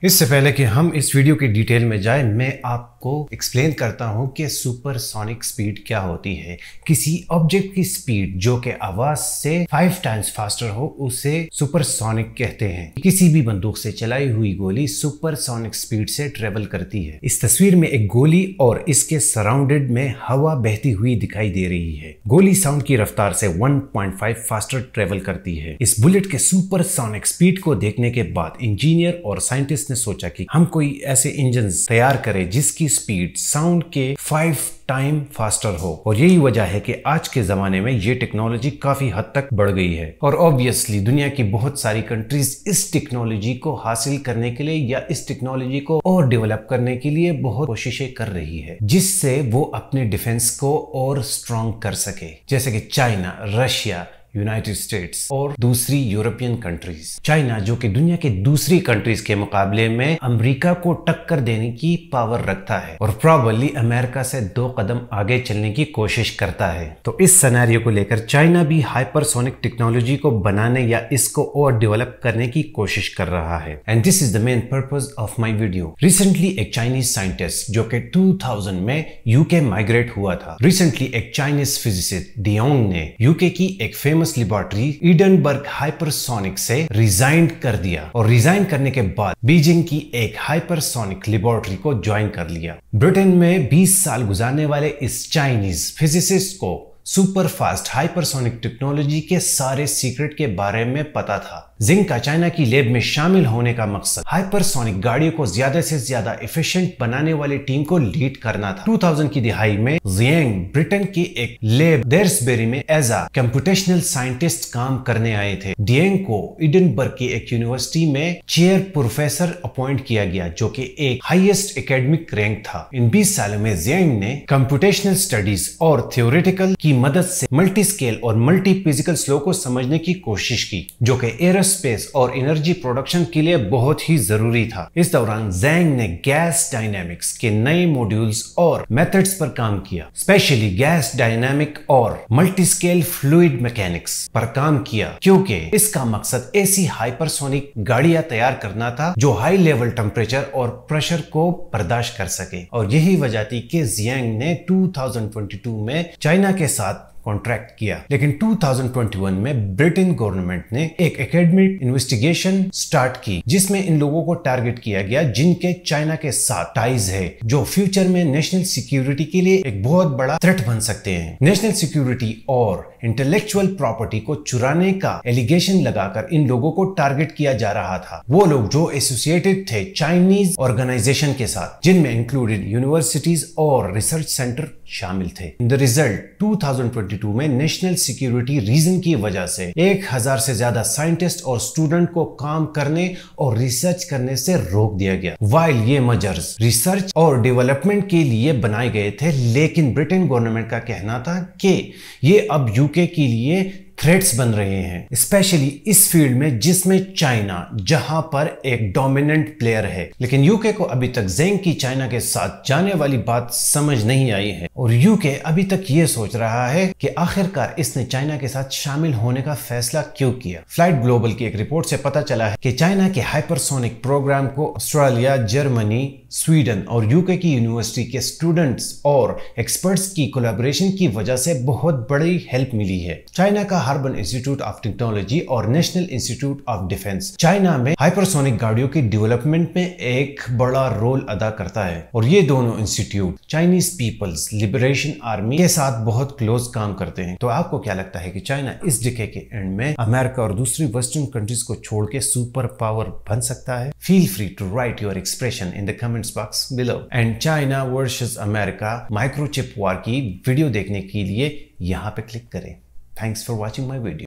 इससे पहले कि हम इस वीडियो की डिटेल में जाएं, मैं आपको एक्सप्लेन करता हूं कि सुपरसोनिक स्पीड क्या होती है। किसी ऑब्जेक्ट की स्पीड जो कि आवाज से 5 टाइम्स फास्टर हो उसे सुपरसोनिक कहते हैं। किसी भी बंदूक से चलाई हुई गोली सुपरसोनिक स्पीड से ट्रेवल करती है। इस तस्वीर में एक गोली और इसके सराउंडेड में हवा बहती हुई दिखाई दे रही है। गोली साउंड की रफ्तार से 1.5 फास्टर ट्रेवल करती है। इस बुलेट के सुपरसोनिक स्पीड को देखने के बाद इंजीनियर और साइंटिस्ट ने सोचा कि हम कोई ऐसे इंजन तैयार करें जिसकी स्पीड साउंड के 5 टाइम फास्टर हो। और यही वजह है कि आज के जमाने में ये टेक्नोलॉजी काफी हद तक बढ़ गई है और ऑब्वियसली दुनिया की बहुत सारी कंट्रीज इस टेक्नोलॉजी को हासिल करने के लिए या इस टेक्नोलॉजी को और डेवलप करने के लिए बहुत कोशिशें कर रही है, जिससे वो अपने डिफेंस को और स्ट्रॉन्ग कर सके, जैसे कि चाइना, रशिया, यूनाइटेड स्टेट्स और दूसरी यूरोपियन कंट्रीज। चाइना जो कि दुनिया के दूसरी कंट्रीज के मुकाबले में अमेरिका को टक्कर देने की पावर रखता है और प्रॉबली अमेरिका से 2 कदम आगे चलने की कोशिश करता है। तो इस सिनेरियो को लेकर चाइना भी हाइपरसोनिक टेक्नोलॉजी को बनाने या इसको और डेवलप करने की कोशिश कर रहा है। And this is the main purpose of my video. Recently एक चाइनीज साइंटिस्ट जो कि 2000 में यूके माइग्रेट हुआ था। रिसेंटली एक चाइनीज फिजिसिस्ट डियोंग ने यूके की एक फेमस लेबोरेटरी एडनबर्ग हाइपरसोनिक से रिजाइन कर दिया और रिजाइन करने के बाद बीजिंग की एक हाइपरसोनिक लेबोरेटरी को ज्वाइन कर लिया। ब्रिटेन में 20 साल गुजारने वाले इस चाइनीज फिजिसिस्ट को सुपर फास्ट हाइपरसोनिक टेक्नोलॉजी के सारे सीक्रेट के बारे में पता था। जिंग का चाइना की लैब में शामिल होने का मकसद हाइपरसोनिक गाड़ियों को ज्यादा से ज्यादा एफिशिएंट बनाने वाली टीम को लीड करना था। 2000 की दिहाई में जियांग ब्रिटेन की एक लैब डेर्सबेरी में एज अ कंप्यूटेशनल साइंटिस्ट काम करने आए थे। जियांग को एडनबर्ग की एक यूनिवर्सिटी में चेयर प्रोफेसर अपॉइंट किया गया, जो कि एक हाईएस्ट एकेडमिक रैंक था। इन 20 सालों में जियांग ने कंप्यूटेशनल स्टडीज और थ्योरेटिकल की मदद से मल्टी स्केल और मल्टी फिजिकल स्लो को समझने की कोशिश की, जो कि एरोस्पेस और एनर्जी प्रोडक्शन के लिए बहुत ही जरूरी था। इस दौरान जियांग ने गैस डायनामिक्स के नए मॉड्यूल्स और मेथड्स पर काम किया, स्पेशली गैस डायनामिक और मल्टी स्केल फ्लूइड मैकेनिक्स पर काम किया, क्योंकि इसका मकसद ऐसी हाइपरसोनिक गाड़ियां तैयार करना था जो हाई लेवल टेम्परेचर और प्रेशर को बर्दाश्त कर सके। और यही वजह थी कि जियांग ने 2022 में चाइना के साथ कॉन्ट्रैक्ट किया। लेकिन 2021 में ब्रिटेन गवर्नमेंट ने एक एकेडमिक इन्वेस्टिगेशन स्टार्ट की, जिसमें इन लोगों को टारगेट किया गया जिनके चाइना के साथ टाइज है, जो फ्यूचर में नेशनल सिक्योरिटी के लिए एक बहुत बड़ा थ्रेट बन सकते हैं। नेशनल सिक्योरिटी और इंटेलेक्चुअल प्रॉपर्टी को चुराने का एलिगेशन लगाकर इन लोगों को टारगेट किया जा रहा था। वो लोग जो एसोसिएटेड थे चाइनीज ऑर्गेनाइजेशन के साथ, जिनमें इंक्लूडेड यूनिवर्सिटीज और रिसर्च सेंटर शामिल थे। इन द रिजल्ट 2022 में नेशनल सिक्योरिटी रीजन की वजह से 1000 से ज्यादा साइंटिस्ट और स्टूडेंट को काम करने और रिसर्च करने से रोक दिया गया। वाइल ये मेजर्स रिसर्च और डेवलपमेंट के लिए बनाए गए थे, लेकिन ब्रिटेन गवर्नमेंट का कहना था कि ये अब यूके के लिए थ्रेट्स बन रहे हैं, स्पेशली इस फील्ड में जिसमें चाइना जहां पर एक डोमिनेंट प्लेयर है। लेकिन यूके को अभी तक जियांग की चाइना के साथ जाने वाली बात समझ नहीं आई है और यूके अभी तक ये सोच रहा है कि आखिरकार इसने चाइना के साथ शामिल होने का फैसला क्यों किया। फ्लाइट ग्लोबल की एक रिपोर्ट से पता चला है कि चाइना के हाइपरसोनिक प्रोग्राम को ऑस्ट्रेलिया, जर्मनी, स्वीडन और यूके की यूनिवर्सिटी के स्टूडेंट्स और एक्सपर्ट्स की कोलैबोरेशन की वजह से बहुत बड़ी हेल्प मिली है। चाइना का हार्बन इंस्टीट्यूट ऑफ टेक्नोलॉजी और national institute of defence China में हाइपरसोनिक गाड़ियों की डेवलपमेंट में एक बड़ा रोल अदा करता है और ये दोनों institute Chinese People's Liberation Army के साथ बहुत क्लोज काम करते हैं। तो आपको क्या लगता है कि चाइना इस डिकेड के एंड में अमेरिका और दूसरी वेस्टर्न कंट्रीज को छोड़ के सुपर पावर बन सकता है? Feel free to write your expression in the comments box below. And China versus America microchip war की वीडियो देखने के लिए यहाँ पे क्लिक करें। Thanks for watching my video.